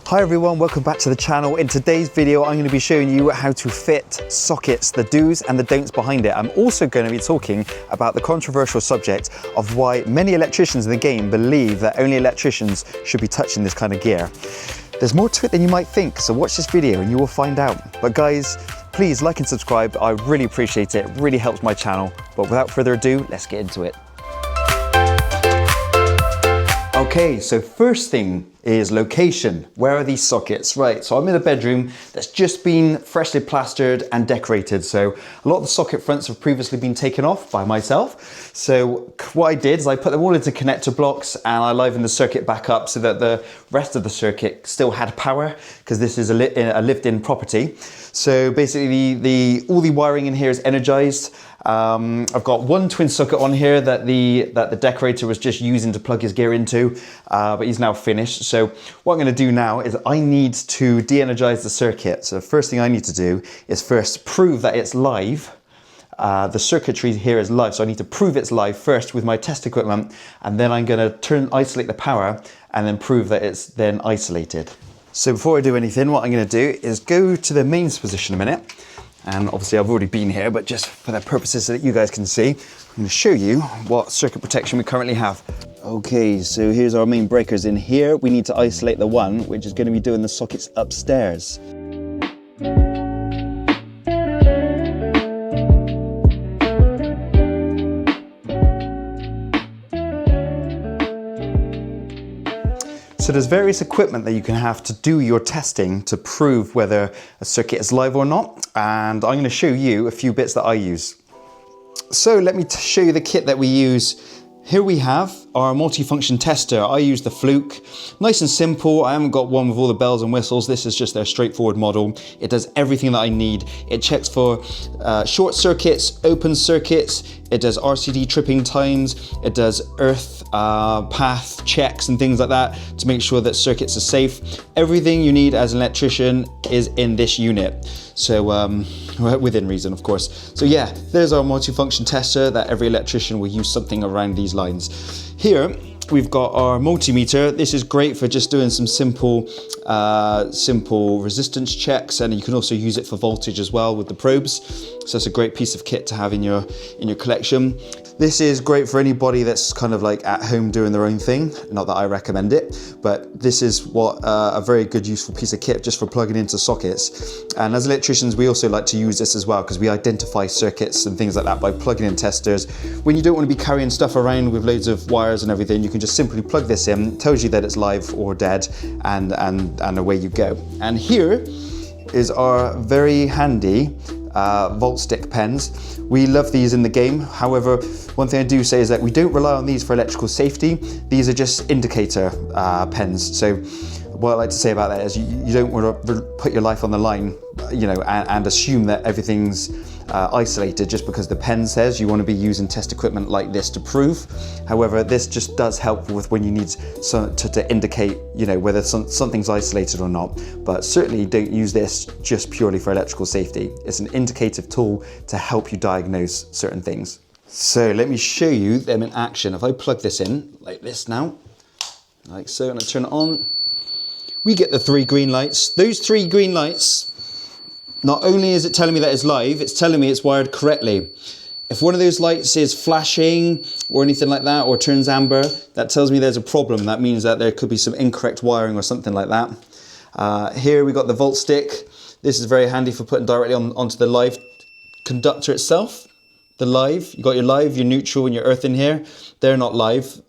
Hi everyone, welcome back to the channel. In today's video, I'm going to be showing you how to fit sockets, the do's and the don'ts behind it. I'm also going to be talking about the controversial subject of why many electricians in the game believe that only electricians should be touching this kind of gear. There's more to it than you might think, so watch this video and you will find out. But guys, please like and subscribe. I really appreciate it. It really helps my channel. But without further ado, let's get into it. Okay, so first thing is location. Where are these sockets? Right, so I'm in a bedroom that's just been freshly plastered and decorated. So a lot of the socket fronts have previously been taken off by myself. So what I did is I put them all into connector blocks and I livened the circuit back up so that the rest of the circuit still had power, because this is a lived-in property. So basically all the wiring in here is energized. I've got one twin socket on here that the decorator was just using to plug his gear into, but he's now finished. So what I'm going to do now is I need to de-energize the circuit. So the first thing I need to do is first prove that it's live. The circuitry here is live, so I need to prove it's live first with my test equipment, and then I'm going to isolate the power and then prove that it's then isolated. So before I do anything, what I'm going to do is go to the mains position a minute. And obviously I've already been here, but just for the purposes so that you guys can see, I'm going to show you what circuit protection we currently have. Okay, so here's our main breakers in here. We need to isolate the one, which is going to be doing the sockets upstairs. So there's various equipment that you can have to do your testing to prove whether a circuit is live or not. And I'm going to show you a few bits that I use. So let me show you the kit that we use. Here we have our multifunction tester. I use the Fluke. Nice and simple. I haven't got one with all the bells and whistles. This is just their straightforward model. It does everything that I need. It checks for short circuits, open circuits. It does RCD tripping times. It does earth path checks and things like that to make sure that circuits are safe. Everything you need as an electrician is in this unit. So within reason, of course. So yeah, there's our multifunction tester that every electrician will use something around these lines. Here, we've got our multimeter. This is great for just doing some simple resistance checks, and you can also use it for voltage as well with the probes. So it's a great piece of kit to have in your collection. This is great for anybody that's kind of like at home doing their own thing. Not that I recommend it, but this is what a very good useful piece of kit just for plugging into sockets. And as electricians, we also like to use this as well because we identify circuits and things like that by plugging in testers. When you don't want to be carrying stuff around with loads of wires and everything, you can just simply plug this in. It tells you that it's live or dead, and away you go. And here is our very handy Volt stick pens. We love these in the game. However, one thing I do say is that we don't rely on these for electrical safety. These are just indicator pens. So what I like to say about that is you don't want to put your life on the line, you know, and assume that everything's isolated just because the pen says. You want to be using test equipment like this to prove. However, this just does help with when you need to indicate, you know, whether something's isolated or not. But certainly don't use this just purely for electrical safety. It's an indicative tool to help you diagnose certain things. So let me show you them in action. If I plug this in like this now, like so, and I turn it on, we get the 3 green lights. Those 3 green lights, not only is it telling me that it's live, it's telling me it's wired correctly. If one of those lights is flashing or anything like that, or turns amber, that tells me there's a problem. That means that there could be some incorrect wiring or something like that. Here we got the Volt stick. This is very handy for putting directly onto the live conductor itself. The live, you got your live, your neutral and your earth in here. They're not live,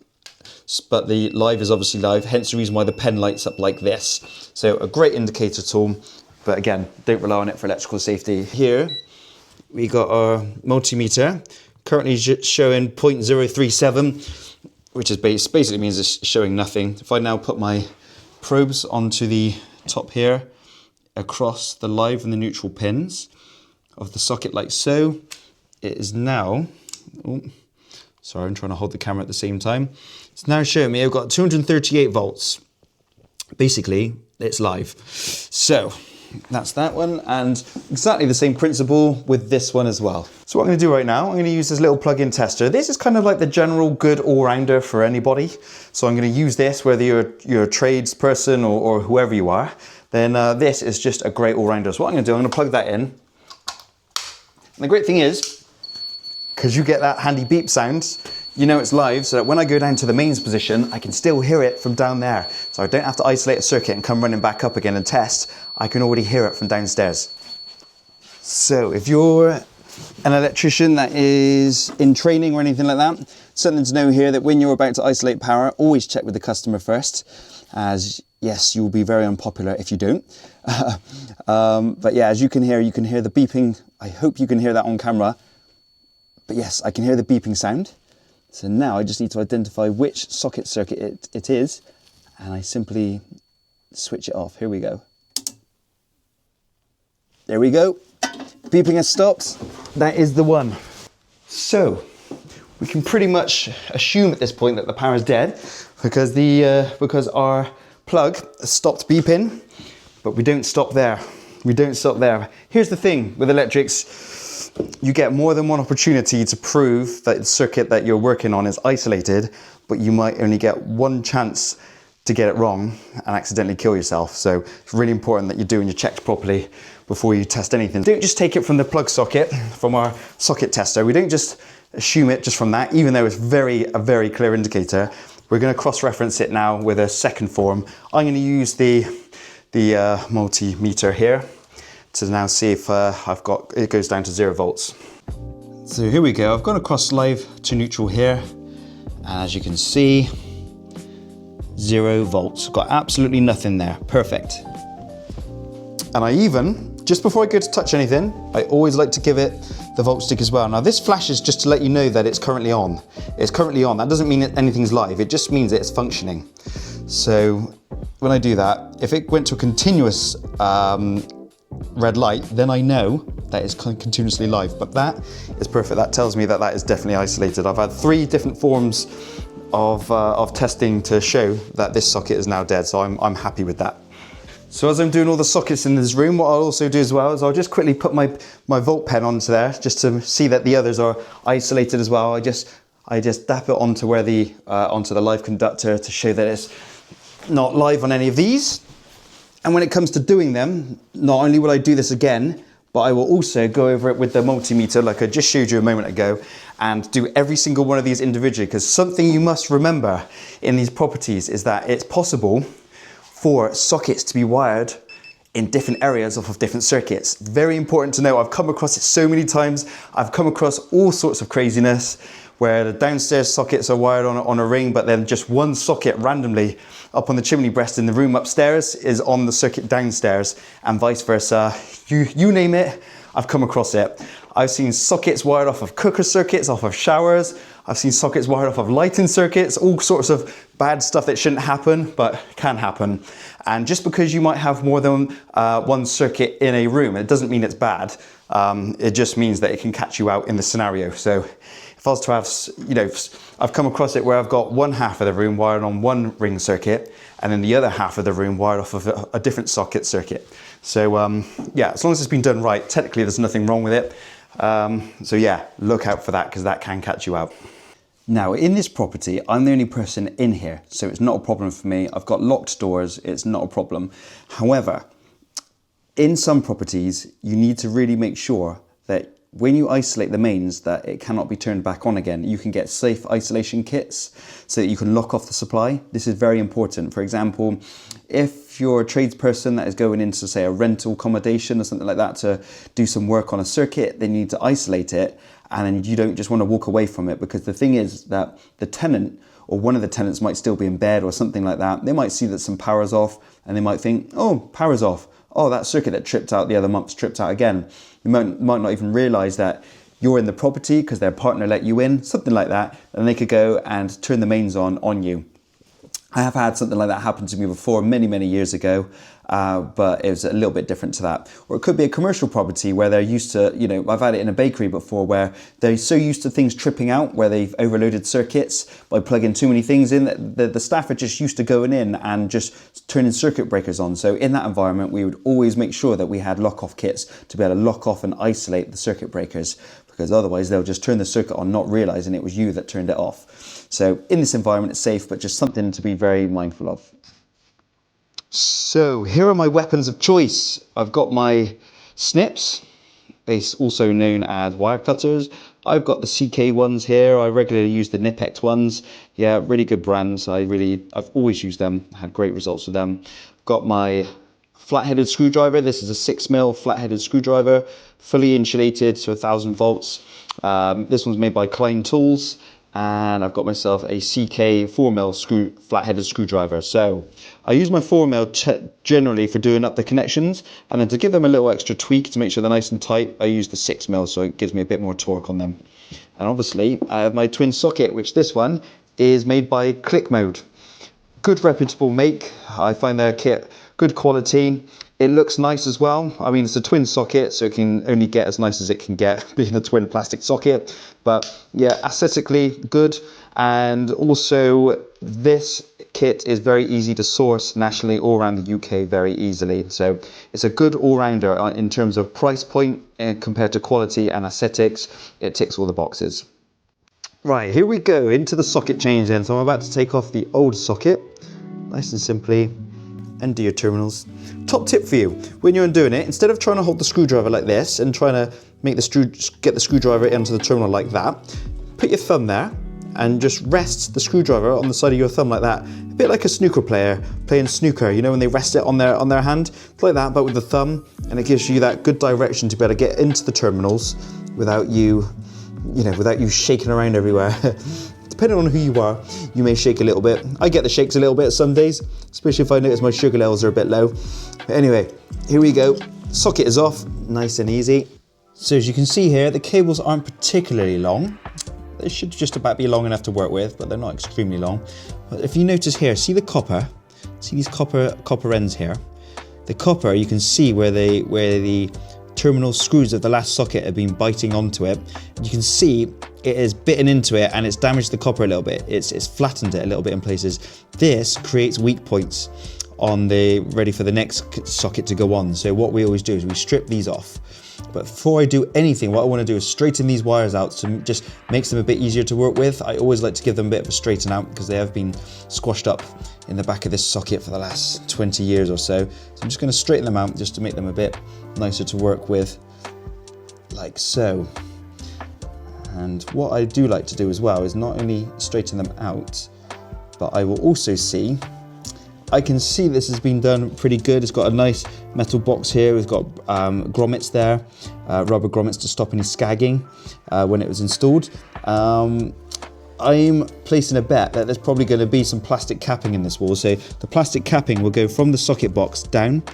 but the live is obviously live, hence the reason why the pen lights up like this. So a great indicator tool. But again, don't rely on it for electrical safety. Here, we got our multimeter, currently showing 0.037, which is basically means it's showing nothing. If I now put my probes onto the top here, across the live and the neutral pins of the socket like so, it is now, sorry, I'm trying to hold the camera at the same time. It's now showing me I've got 238 volts. Basically, it's live. So That's that one, and exactly the same principle with this one as well. So what I'm going to do right now, I'm going to use this little plug-in tester. This is kind of like the general good all-rounder for anybody. So I'm going to use this whether you're a tradesperson or whoever you are. Then this is just a great all-rounder. So what I'm going to do, I'm going to plug that in. And the great thing is, because you get that handy beep sound, you know it's live, so that when I go down to the mains position, I can still hear it from down there. So I don't have to isolate a circuit and come running back up again and test. I can already hear it from downstairs. So if you're an electrician that is in training or anything like that, something to know here that when you're about to isolate power, always check with the customer first, as yes, you'll be very unpopular if you don't. But yeah, as you can hear the beeping. I hope you can hear that on camera. But yes, I can hear the beeping sound. So now I just need to identify which socket circuit it is, and I simply switch it off. Here we go. There we go. Beeping has stopped. That is the one. So we can pretty much assume at this point that the power is dead because our plug stopped beeping, but we don't stop there. We don't stop there. Here's the thing with electrics. You get more than one opportunity to prove that the circuit that you're working on is isolated, but you might only get one chance to get it wrong and accidentally kill yourself. So it's really important that you're doing your checks properly before you test anything. Don't just take it from the plug socket, from our socket tester. We don't just assume it just from that, even though it's a very clear indicator. We're going to cross-reference it now with a second form. I'm going to use the multimeter here to now see if it goes down to 0 volts. So here we go, I've gone across live to neutral here, and as you can see, 0 volts. Got absolutely nothing there, perfect. And I even, just before I go to touch anything, I always like to give it the volt stick as well. Now this flashes just to let you know that it's currently on. It's currently on, that doesn't mean that anything's live, it just means that it's functioning. So when I do that, if it went to a continuous red light, then I know that it's continuously live, but that is perfect. That tells me that that is definitely isolated. I've had 3 different forms of testing to show that this socket is now dead, so I'm happy with that. So as I'm doing all the sockets in this room, what I'll also do as well is I'll just quickly put my volt pen onto there just to see that the others are isolated as well. I just dap it onto where onto the live conductor to show that it's not live on any of these. And when it comes to doing them, not only will I do this again, but I will also go over it with the multimeter like I just showed you a moment ago and do every single one of these individually, because something you must remember in these properties is that it's possible for sockets to be wired in different areas of different circuits. Very important to know. I've come across it so many times. I've come across all sorts of craziness where the downstairs sockets are wired on a ring, but then just one socket randomly up on the chimney breast in the room upstairs is on the circuit downstairs, and vice versa. You name it, I've come across it. I've seen sockets wired off of cooker circuits, off of showers. I've seen sockets wired off of lighting circuits, all sorts of bad stuff that shouldn't happen, but can happen. And just because you might have more than one circuit in a room, it doesn't mean it's bad. It just means that it can catch you out in the scenario. So if I was to have, I've come across it where I've got one half of the room wired on one ring circuit and then the other half of the room wired off of a different socket circuit. So yeah, as long as it's been done right, technically there's nothing wrong with it. So yeah, look out for that because that can catch you out. Now in this property, I'm the only person in here, so it's not a problem for me. I've got locked doors, it's not a problem. However, in some properties, you need to really make sure that when you isolate the mains that it cannot be turned back on again. You can get safe isolation kits so that you can lock off the supply. This is very important. For example, if you're a tradesperson that is going into, say, a rental accommodation or something like that to do some work on a circuit, then you need to isolate it, and then you don't just want to walk away from it, because the thing is that the tenant or one of the tenants might still be in bed or something like that. They might see that some power's off and they might think, oh, power's off. Oh, that circuit that tripped out the other month's tripped out again. You might not even realise that you're in the property because their partner let you in, something like that, and they could go and turn the mains on you. I have had something like that happen to me before many years ago, but it was a little bit different to that. Or it could be a commercial property where they're used to, you know, I've had it in a bakery before where they're so used to things tripping out, where they've overloaded circuits by plugging too many things in, that the staff are just used to going in and just turning circuit breakers on. So in that environment, we would always make sure that we had lock-off kits to be able to lock off and isolate the circuit breakers, because otherwise they'll just turn the circuit on, not realizing it was you that turned it off. So in this environment, it's safe, but just something to be very mindful of. So here are my weapons of choice. I've got my Snips, also known as wire cutters. I've got the CK ones here. I regularly use the Nipex ones. Yeah, really good brands. I've always used them, had great results with them. Got my flat-headed screwdriver. This is a 6mm flat-headed screwdriver, fully insulated to 1000 volts. This one's made by Klein Tools. And I've got myself a CK 4mm flat-headed screwdriver. So I use my 4mm generally for doing up the connections, and then to give them a little extra tweak to make sure they're nice and tight, I use the 6mm, so it gives me a bit more torque on them. And obviously I have my twin socket, which this one is made by Click Mode. Good reputable make. I find their kit good quality. It looks nice as well. I mean, it's a twin socket, so it can only get as nice as it can get, being a twin plastic socket. But yeah, aesthetically good. And also, this kit is very easy to source nationally all around the UK very easily. So it's a good all-rounder in terms of price point compared to quality and aesthetics. It ticks all the boxes. Right, here we go into the socket change then. So I'm about to take off the old socket, nice and simply. Undo your terminals. Top tip for you, when you're undoing it, instead of trying to hold the screwdriver like this and trying to make get the screwdriver into the terminal like that, put your thumb there and just rest the screwdriver on the side of your thumb like that. A bit like a snooker player playing snooker, you know, when they rest it on their hand, it's like that, but with the thumb, and it gives you that good direction to be able to get into the terminals without you shaking around everywhere. Depending on who you are, you may shake a little bit. I get the shakes a little bit some days, especially if I notice my sugar levels are a bit low. But anyway, here we go. Socket is off, nice and easy. So as you can see here, the cables aren't particularly long. They should just about be long enough to work with, but they're not extremely long. But if you notice here, see the copper? See these copper ends here? The copper, you can see where the terminal screws of the last socket have been biting onto it. You can see it is bitten into it and it's damaged the copper a little bit. It's flattened it a little bit in places. This creates weak points on ready for the next socket to go on. So what we always do is we strip these off. But before I do anything, what I want to do is straighten these wires out, so just makes them a bit easier to work with. I always like to give them a bit of a straighten out because they have been squashed up in the back of this socket for the last 20 years or so. So I'm just going to straighten them out just to make them a bit nicer to work with, like so. And what I do like to do as well is not only straighten them out, but I will also see, I can see this has been done pretty good. It's got a nice metal box here. We've got grommets there, rubber grommets to stop any scagging when it was installed. I'm placing a bet that there's probably going to be some plastic capping in this wall. So the plastic capping will go from the socket box down,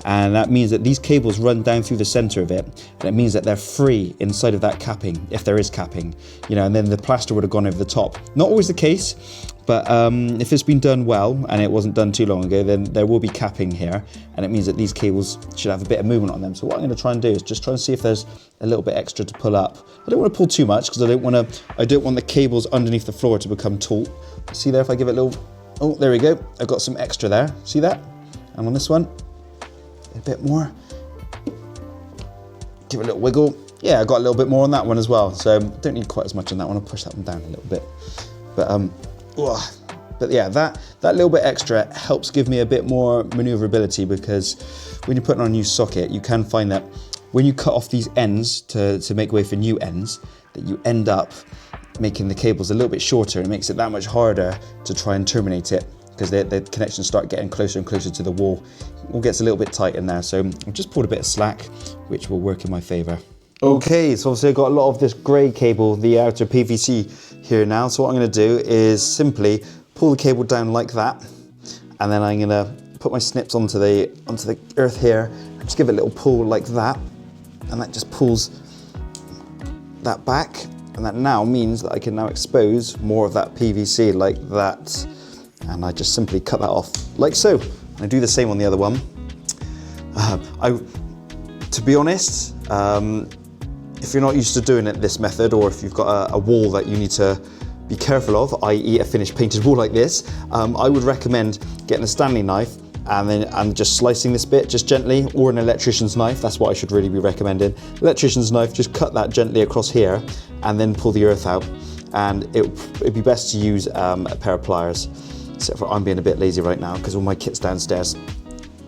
and that means that these cables run down through the center of it, and it means that they're free inside of that capping, if there is capping, you know, and then the plaster would have gone over the top. Not always the case, but if it's been done well, and it wasn't done too long ago, then there will be capping here, and it means that these cables should have a bit of movement on them. So what I'm going to try and do is just try and see if there's a little bit extra to pull up. I don't want to pull too much because I don't want the cables underneath the floor to become taut. See there, if I give it a little, oh, there we go. I've got some extra there. See that? And on this one, a bit more. Give it a little wiggle. Yeah, I got a little bit more on that one as well. So don't need quite as much on that one. I'll push that one down a little bit. But yeah, that little bit extra helps give me a bit more maneuverability, because when you're putting on a new socket, you can find that when you cut off these ends to make way for new ends, that you end up making the cables a little bit shorter. It makes it that much harder to try and terminate it, because the connections start getting closer and closer to the wall. It all gets a little bit tight in there, so I've just pulled a bit of slack, which will work in my favor. Okay, so obviously I've got a lot of this grey cable, the outer PVC here now. So what I'm going to do is simply pull the cable down like that, and then I'm going to put my snips onto the earth here, and just give it a little pull like that, and that just pulls that back, and that now means that I can now expose more of that PVC like that. and I just simply cut that off like so. I do the same on the other one. To be honest, if you're not used to doing it this method, or if you've got a wall that you need to be careful of, i.e. a finished painted wall like this, I would recommend getting a Stanley knife and just slicing this bit just gently, or an electrician's knife. That's what I should really be recommending. Electrician's knife, just cut that gently across here and then pull the earth out. And it'd be best to use a pair of pliers, except for I'm being a bit lazy right now because all my kit's downstairs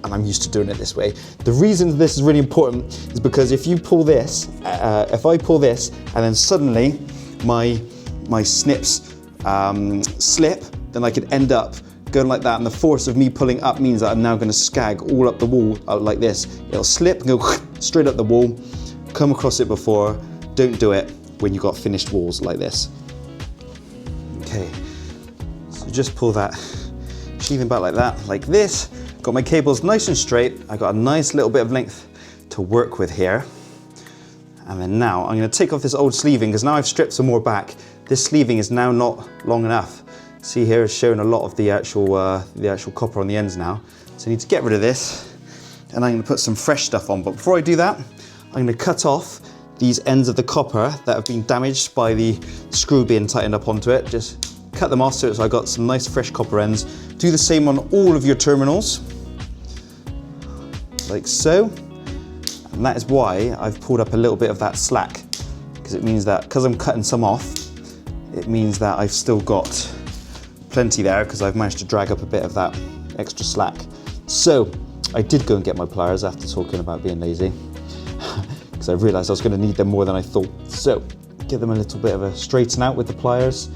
and I'm used to doing it this way. The reason this is really important is because if you pull this, if I pull this and then suddenly my snips slip, then I could end up going like that, and the force of me pulling up means that I'm now going to scag all up the wall like this. It'll slip and go straight up the wall. Come across it before. Don't do it when you've got finished walls like this. Okay, so just pull that sheathing back like this. Got my cables nice and straight. I got a nice little bit of length to work with here. And then now I'm going to take off this old sleeving, because now I've stripped some more back. This sleeving is now not long enough. See here, it's showing a lot of the actual copper on the ends now. So I need to get rid of this, and I'm going to put some fresh stuff on. But before I do that, I'm going to cut off these ends of the copper that have been damaged by the screw being tightened up onto it. Just cut them off so I've got some nice fresh copper ends. Do the same on all of your terminals, like so. And that is why I've pulled up a little bit of that slack, because it means that, because I'm cutting some off, it means that I've still got plenty there, because I've managed to drag up a bit of that extra slack. So I did go and get my pliers after talking about being lazy, because I realised I was going to need them more than I thought. So give them a little bit of a straighten out with the pliers.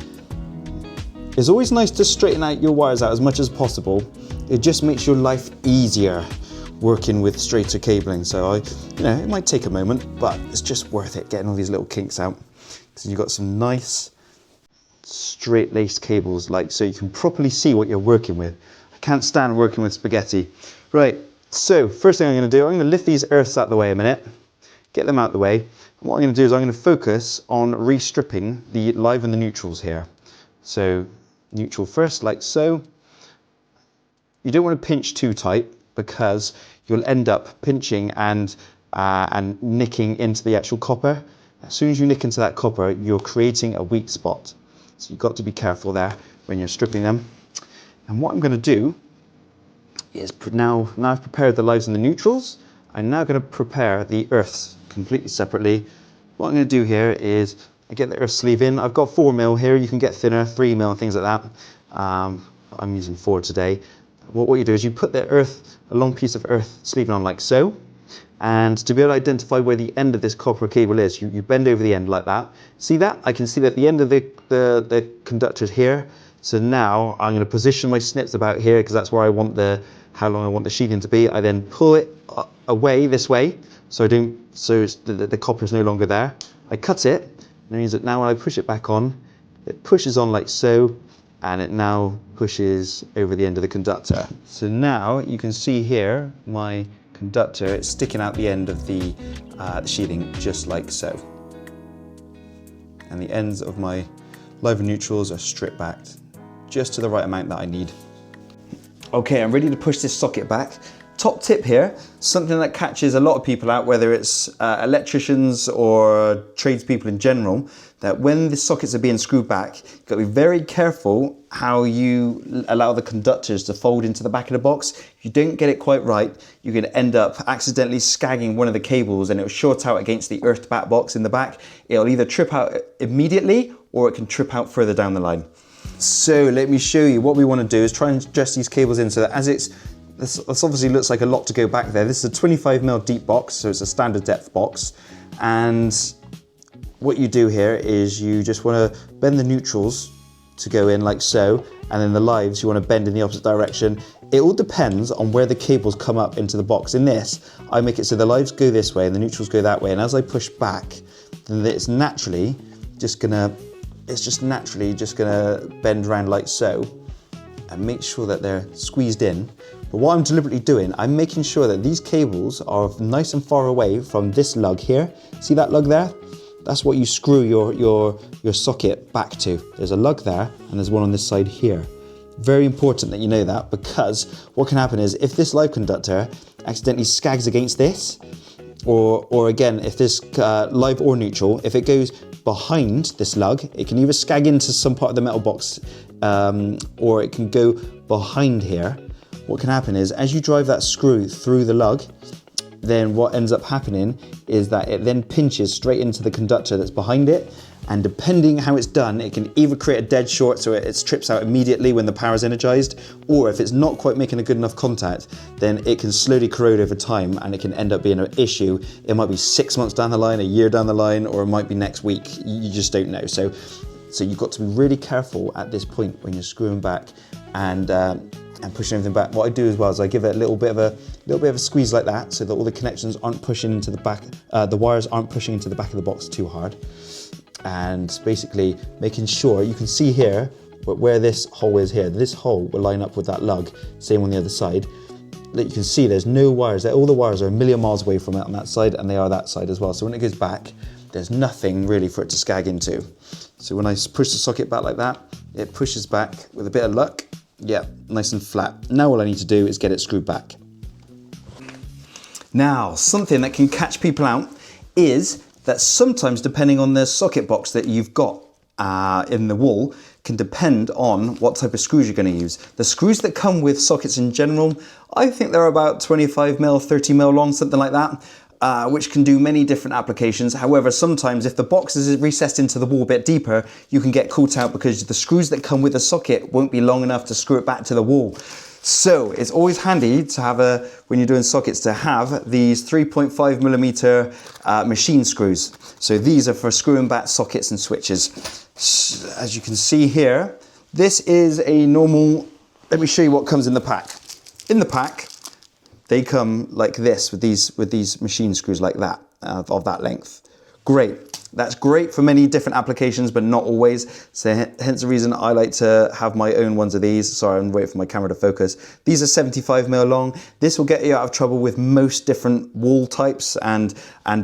It's always nice to straighten out your wires out as much as possible. It just makes your life easier working with straighter cabling. So it might take a moment, but it's just worth it getting all these little kinks out, because you've got some nice straight laced cables, like, so you can properly see what you're working with. I can't stand working with spaghetti. Right, so first thing I'm going to do, I'm going to lift these earths out of the way a minute, get them out of the way. And what I'm going to do is I'm going to focus on restripping the live and the neutrals here. So neutral first, like so. You don't want to pinch too tight, because you'll end up pinching and nicking into the actual copper. As soon as you nick into that copper, you're creating a weak spot. So you've got to be careful there when you're stripping them. And what I'm going to do is, now I've prepared the lives and the neutrals, I'm now going to prepare the earths completely separately. What I'm going to do here is I get the earth sleeve in. I've got 4mm here. You can get thinner, 3mm and things like that. I'm using 4 today. What you do is you put a long piece of earth sleeving on like so, and to be able to identify where the end of this copper cable is, you bend over the end like that. See that? I can see that the end of the conductor here. So now I'm going to position my snips about here, because that's where I want how long I want the sheathing to be. I then pull it away this way, so the copper is no longer there. I cut it, and it means that now when I push it back on, it pushes on like so, and it now pushes over the end of the conductor. So now you can see here my conductor, it's sticking out the end of the sheathing just like so. And the ends of my live and neutrals are stripped back just to the right amount that I need. Okay, I'm ready to push this socket back. Top tip here, something that catches a lot of people out, whether it's electricians or tradespeople in general, that when the sockets are being screwed back, you've got to be very careful how you allow the conductors to fold into the back of the box. If you don't get it quite right, you can end up accidentally skagging one of the cables, and it'll short out against the earthed back box in the back. It'll either trip out immediately, or it can trip out further down the line. So let me show you. What we want to do is try and dress these cables in so that this obviously looks like a lot to go back there. This is a 25mm deep box, so it's a standard depth box. And what you do here is you just want to bend the neutrals to go in like so, and then the lives you want to bend in the opposite direction. It all depends on where the cables come up into the box. In this, I make it so the lives go this way and the neutrals go that way, and as I push back, then it's naturally just gonna bend around like so, and make sure that they're squeezed in. But what I'm deliberately doing, I'm making sure that these cables are nice and far away from this lug here. See that lug there? That's what you screw your socket back to. There's a lug there, and there's one on this side here. Very important that you know that, because what can happen is if this live conductor accidentally skags against this, or again, if this live or neutral, if it goes behind this lug, it can either skag into some part of the metal box, or it can go behind here. What can happen is as you drive that screw through the lug, then what ends up happening is that it then pinches straight into the conductor that's behind it, and depending how it's done, it can either create a dead short so it trips out immediately when the power is energized, or if it's not quite making a good enough contact, then it can slowly corrode over time and it can end up being an issue. It might be 6 months down the line, a year down the line, or it might be next week. You just don't know. So you've got to be really careful at this point when you're screwing back and pushing everything back. What I do as well is I give it a little bit of a squeeze like that, so that all the connections aren't pushing into the back, the wires aren't pushing into the back of the box too hard. And basically making sure, you can see here where this hole is here, this hole will line up with that lug, same on the other side. You can see there's no wires, all the wires are a million miles away from it on that side, and they are that side as well. So when it goes back, there's nothing really for it to skag into. So when I push the socket back like that, it pushes back with a bit of luck. Yeah, nice and flat. Now all I need to do is get it screwed back. Now, something that can catch people out is that sometimes, depending on the socket box that you've got in the wall, can depend on what type of screws you're going to use. The screws that come with sockets in general, I think they're about 25 mil, 30 mil long, something like that, which can do many different applications. However, sometimes if the box is recessed into the wall a bit deeper, you can get caught out because the screws that come with the socket won't be long enough to screw it back to the wall. So it's always handy to have when you're doing sockets, to have these 3.5 millimeter machine screws. So these are for screwing back sockets and switches. As you can see here, this is a normal, let me show you what comes in the pack. In the pack, they come like this with these machine screws like that, of that length. Great. That's great for many different applications, but not always. So hence the reason I like to have my own ones of these. Sorry, I'm waiting for my camera to focus. These are 75 mil long. This will get you out of trouble with most different wall types and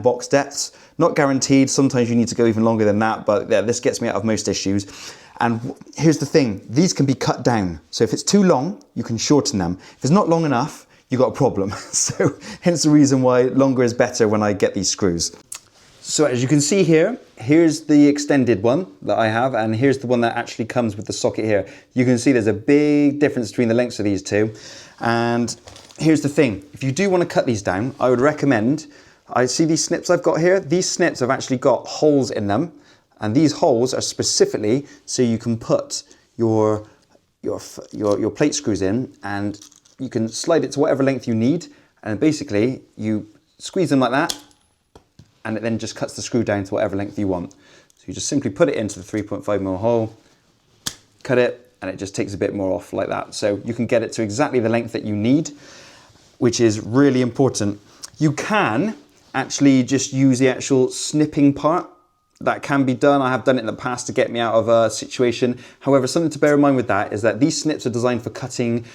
box depths. Not guaranteed. Sometimes you need to go even longer than that, but yeah, this gets me out of most issues. And here's the thing, these can be cut down. So if it's too long, you can shorten them. If it's not long enough, you've got a problem. So hence the reason why longer is better when I get these screws. So as you can see here, here's the extended one that I have, and here's the one that actually comes with the socket here. You can see there's a big difference between the lengths of these two. And here's the thing, if you do want to cut these down, I would recommend, I see these snips I've got here, these snips have actually got holes in them, and these holes are specifically so you can put your plate screws in, and you can slide it to whatever length you need, and basically you squeeze them like that, and it then just cuts the screw down to whatever length you want. So you just simply put it into the 3.5 mil hole, cut it, and it just takes a bit more off like that. So you can get it to exactly the length that you need, which is really important. You can actually just use the actual snipping part. That can be done. I have done it in the past to get me out of a situation. However, something to bear in mind with that is that these snips are designed for cutting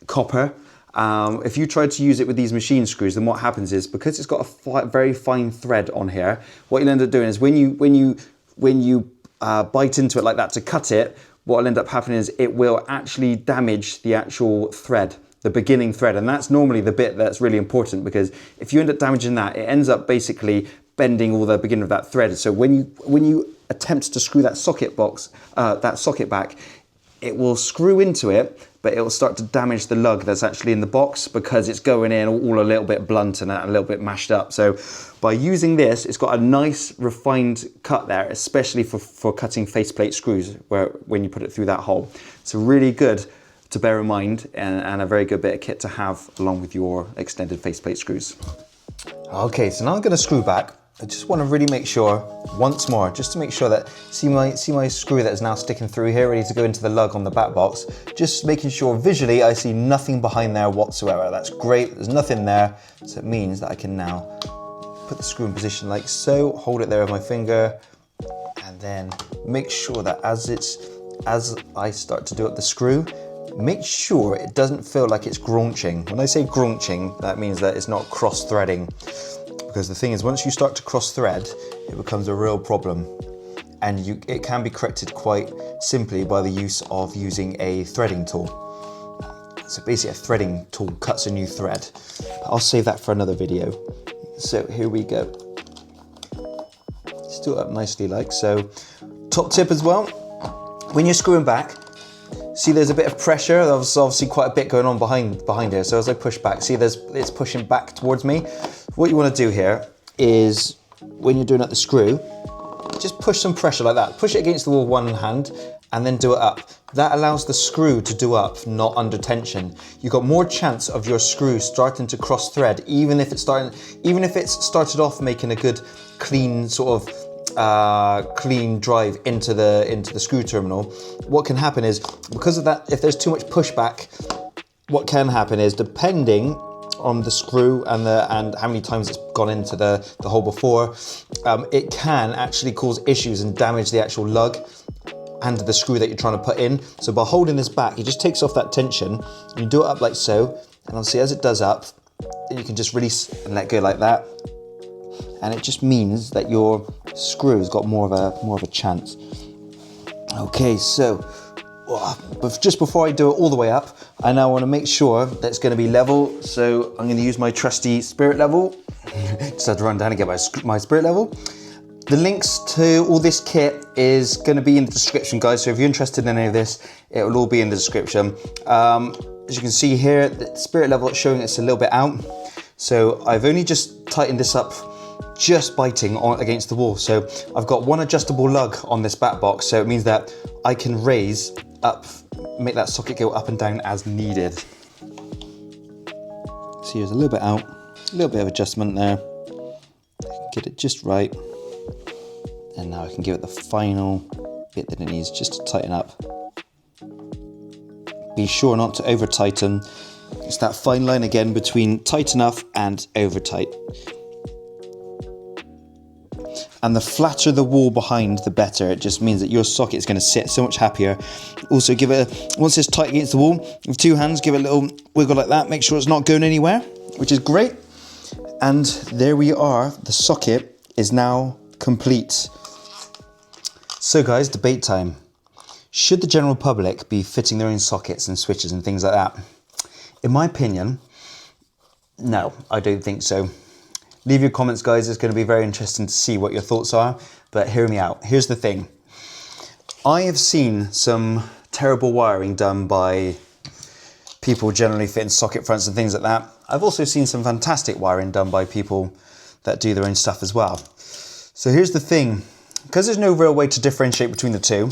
copper. If you try to use it with these machine screws, then what happens is, because it's got a very fine thread on here, what you'll end up doing is when you bite into it like that to cut it, what will end up happening is it will actually damage the actual thread, the beginning thread, and that's normally the bit that's really important, because if you end up damaging that, it ends up basically bending all the beginning of that thread. So when you attempt to screw that socket back, it will screw into it, but it will start to damage the lug that's actually in the box, because it's going in all a little bit blunt and a little bit mashed up. So by using this, it's got a nice refined cut there, especially for cutting faceplate screws when you put it through that hole. So really good to bear in mind, and a very good bit of kit to have along with your extended faceplate screws. Okay, so now I'm going to screw back. I just want to really make sure, once more, just to make sure that, see my screw that is now sticking through here, ready to go into the lug on the back box, just making sure visually I see nothing behind there whatsoever. That's great, there's nothing there, so it means that I can now put the screw in position like so, hold it there with my finger, and then make sure that as I start to do up the screw, make sure it doesn't feel like it's graunching. When I say graunching, that means that it's not cross-threading. Because the thing is, once you start to cross thread, it becomes a real problem. and it can be corrected quite simply by the use of using a threading tool. So basically a threading tool cuts a new thread. I'll save that for another video. So here we go. Still up nicely like so. Top tip as well, when you're screwing back, see there's a bit of pressure, there's obviously quite a bit going on behind here. So as I push back, see it's pushing back towards me. What you want to do here is, when you're doing up the screw, just push some pressure like that. Push it against the wall with one hand and then do it up. That allows the screw to do up, not under tension. You've got more chance of your screw starting to cross thread, even if it's started off making a good clean sort of clean drive into the screw terminal. What can happen is, because of that, if there's too much pushback, what can happen is, depending on the screw and how many times it's gone into the hole before, it can actually cause issues and damage the actual lug and the screw that you're trying to put in. So by holding this back, it just takes off that tension. You do it up like so, and obviously as it does up, then you can just release and let go like that. And it just means that your screw's got more of a chance. Okay, so but just before I do it all the way up, I now want to make sure that it's going to be level. So I'm going to use my trusty spirit level. Just had to run down and get my spirit level. The links to all this kit is going to be in the description, guys. So if you're interested in any of this, it will all be in the description. As you can see here, the spirit level is showing it's a little bit out. So I've only just tightened this up, just biting against the wall. So I've got one adjustable lug on this back box, so it means that I can raise up, make that socket go up and down as needed. See, there's a little bit out, a little bit of adjustment there. Get it just right. And now I can give it the final bit that it needs just to tighten up. Be sure not to over tighten. It's that fine line again between tight enough and over tight. And the flatter the wall behind, the better. It just means that your socket is going to sit so much happier. Also, give it once it's tight against the wall, with two hands, give it a little wiggle like that. Make sure it's not going anywhere, which is great. And there we are. The socket is now complete. So guys, debate time. Should the general public be fitting their own sockets and switches and things like that? In my opinion, no, I don't think so. Leave your comments, guys. It's going to be very interesting to see what your thoughts are, but hear me out. Here's the thing. I have seen some terrible wiring done by people generally fitting socket fronts and things like that. I've also seen some fantastic wiring done by people that do their own stuff as well. So here's the thing. Because there's no real way to differentiate between the two,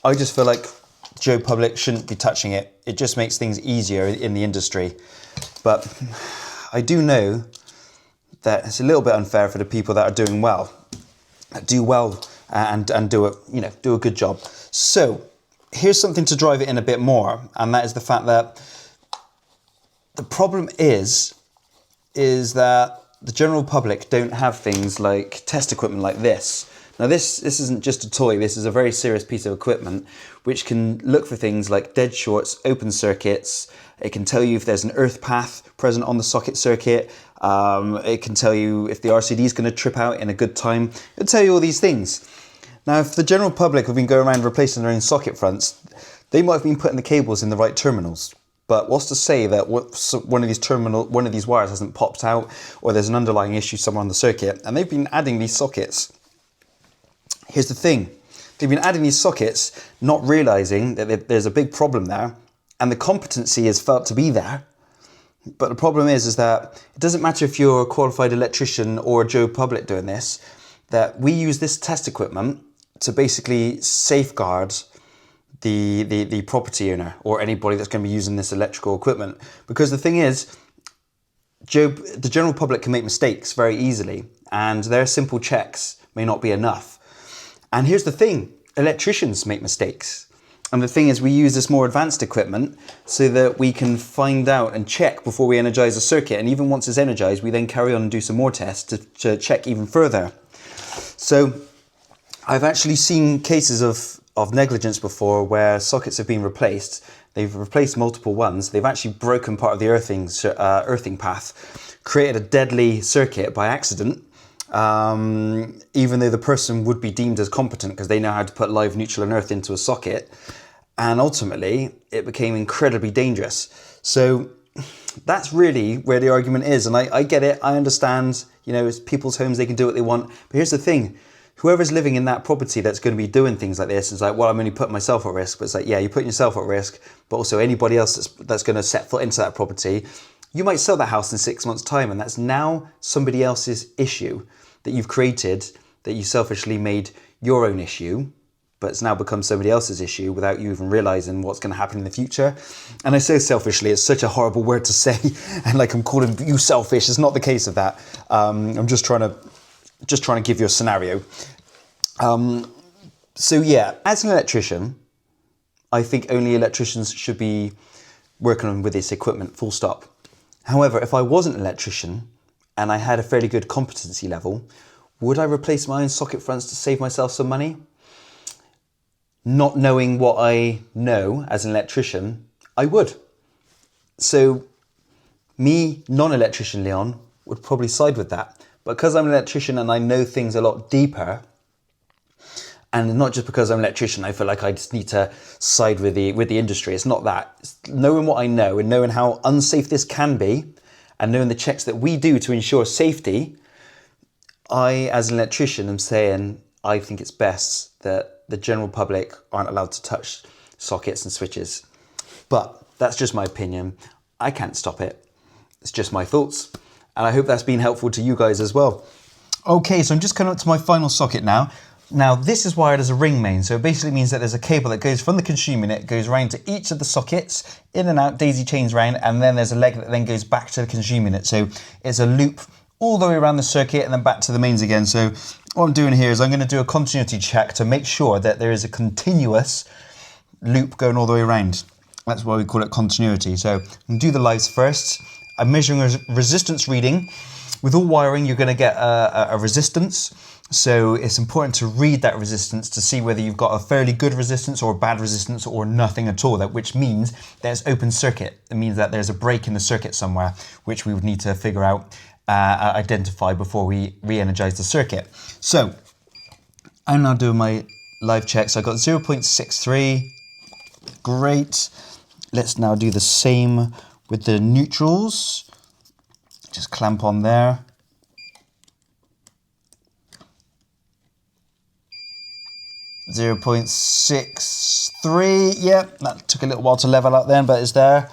I just feel like Joe Public shouldn't be touching it. It just makes things easier in the industry. But I do know that it's a little bit unfair for the people that are doing well, that do well and do a good job. So here's something to drive it in a bit more, and that is the fact that the problem is that the general public don't have things like test equipment like this. Now this isn't just a toy, this is a very serious piece of equipment which can look for things like dead shorts, open circuits. It can tell you if there's an earth path present on the socket circuit. It can tell you if the RCD is going to trip out in a good time. It'll tell you all these things. Now, if the general public have been going around replacing their own socket fronts, they might have been putting the cables in the right terminals. But what's to say that one of these wires hasn't popped out, or there's an underlying issue somewhere on the circuit, and they've been adding these sockets. Here's the thing. They've been adding these sockets, not realizing that there's a big problem there, and the competency is felt to be there. But the problem is that it doesn't matter if you're a qualified electrician or a Joe Public doing this, that we use this test equipment to basically safeguard the property owner or anybody that's going to be using this electrical equipment. Because the thing is, the general public can make mistakes very easily, and their simple checks may not be enough. And here's the thing, electricians make mistakes. And the thing is, we use this more advanced equipment so that we can find out and check before we energize a circuit. And even once it's energized, we then carry on and do some more tests to check even further. So I've actually seen cases of negligence before where sockets have been replaced. They've replaced multiple ones. They've actually broken part of the earthing path, created a deadly circuit by accident. even though the person would be deemed as competent because they know how to put live, neutral and earth into a socket. And ultimately, it became incredibly dangerous. So that's really where the argument is. And I get it, I understand, you know, it's people's homes, they can do what they want. But here's the thing, whoever's living in that property that's going to be doing things like this is like, well, I'm only putting myself at risk. But it's like, yeah, you're putting yourself at risk, but also anybody else that's going to set foot into that property. You might sell that house in 6 months' time, and that's now somebody else's issue that you've created, that you selfishly made your own issue, but it's now become somebody else's issue without you even realizing what's going to happen in the future. And I say selfishly, it's such a horrible word to say, and like I'm calling you selfish. It's not the case of that. I'm just trying to give you a scenario. So yeah, as an electrician, I think only electricians should be working with this equipment, full stop. However, if I wasn't an electrician and I had a fairly good competency level, would I replace my own socket fronts to save myself some money? Not knowing what I know as an electrician, I would. So me, non-electrician Leon, would probably side with that. But because I'm an electrician and I know things a lot deeper, and not just because I'm an electrician, I feel like I just need to side with the industry. It's not that. It's knowing what I know and knowing how unsafe this can be and knowing the checks that we do to ensure safety, I, as an electrician, am saying I think it's best that the general public aren't allowed to touch sockets and switches. But that's just my opinion. I can't stop it. It's just my thoughts. And I hope that's been helpful to you guys as well. Okay, so I'm just coming up to my final socket now. Now, this is wired as a ring main, so it basically means that there's a cable that goes from the consumer unit, goes around to each of the sockets, in and out, daisy chains round, and then there's a leg that then goes back to the consumer unit. So it's a loop all the way around the circuit and then back to the mains again. So what I'm doing here is I'm going to do a continuity check to make sure that there is a continuous loop going all the way around. That's why we call it continuity. So I'm going to do the lives first. I'm measuring a resistance reading. With all wiring, you're going to get a resistance. So it's important to read that resistance to see whether you've got a fairly good resistance or a bad resistance or nothing at all, which means there's open circuit. It means that there's a break in the circuit somewhere, which we would need to figure out, identify before we re-energize the circuit. So I'm now doing my live check. So I got 0.63. Great. Let's now do the same with the neutrals. Just clamp on there. .63, yep, that took a little while to level out then, but it's there.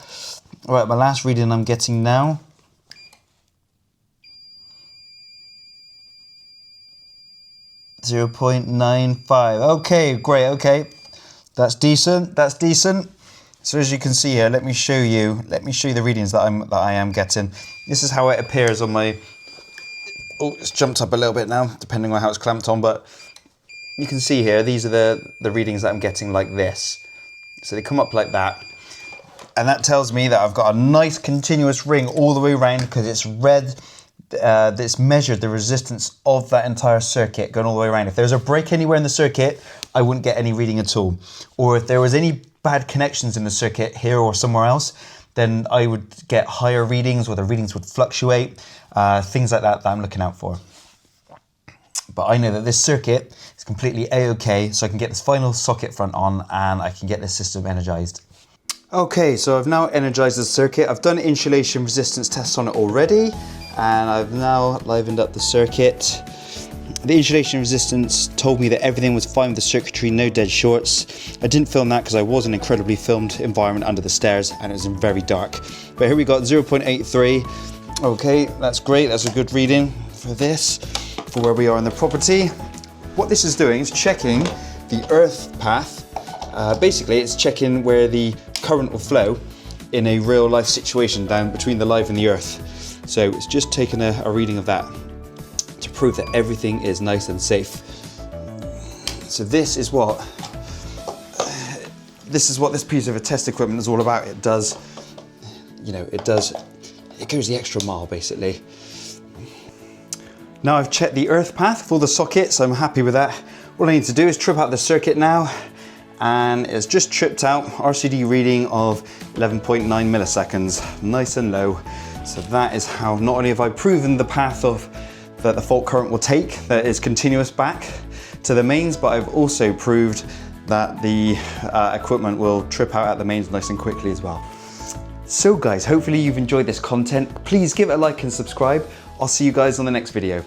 All right, my last reading I'm getting now. .95, okay, great, okay. That's decent, that's decent. So as you can see here, let me show you the readings that I am getting. This is how it appears on my, oh, it's jumped up a little bit now, depending on how it's clamped on, but you can see here, these are the readings that I'm getting like this. So they come up like that. And that tells me that I've got a nice continuous ring all the way around because it's read, it's measured the resistance of that entire circuit going all the way around. If there's a break anywhere in the circuit, I wouldn't get any reading at all. Or if there was any bad connections in the circuit here or somewhere else, then I would get higher readings or the readings would fluctuate, things like that I'm looking out for. But I know that this circuit is completely A-OK, so I can get this final socket front on and I can get this system energized. Okay, so I've now energized the circuit. I've done insulation resistance tests on it already, and I've now livened up the circuit. The insulation resistance told me that everything was fine with the circuitry, no dead shorts. I didn't film that because I was in an incredibly filmed environment under the stairs and it was very dark. But here we got 0.83. Okay, that's great, that's a good reading for this. For where we are in the property. What this is doing is checking the earth path. Basically, it's checking where the current will flow in a real life situation down between the live and the earth. So it's just taking a reading of that to prove that everything is nice and safe. So this is what this piece of test equipment is all about. It does, you know, it goes the extra mile basically. Now I've checked the earth path for the sockets, I'm happy with that. All I need to do is trip out the circuit now, and it's just tripped out, RCD reading of 11.9 milliseconds, nice and low. So that is how not only have I proven the path of that the fault current will take that is continuous back to the mains, but I've also proved that the equipment will trip out at the mains nice and quickly as well. So guys, hopefully you've enjoyed this content. Please give it a like and subscribe. I'll see you guys on the next video.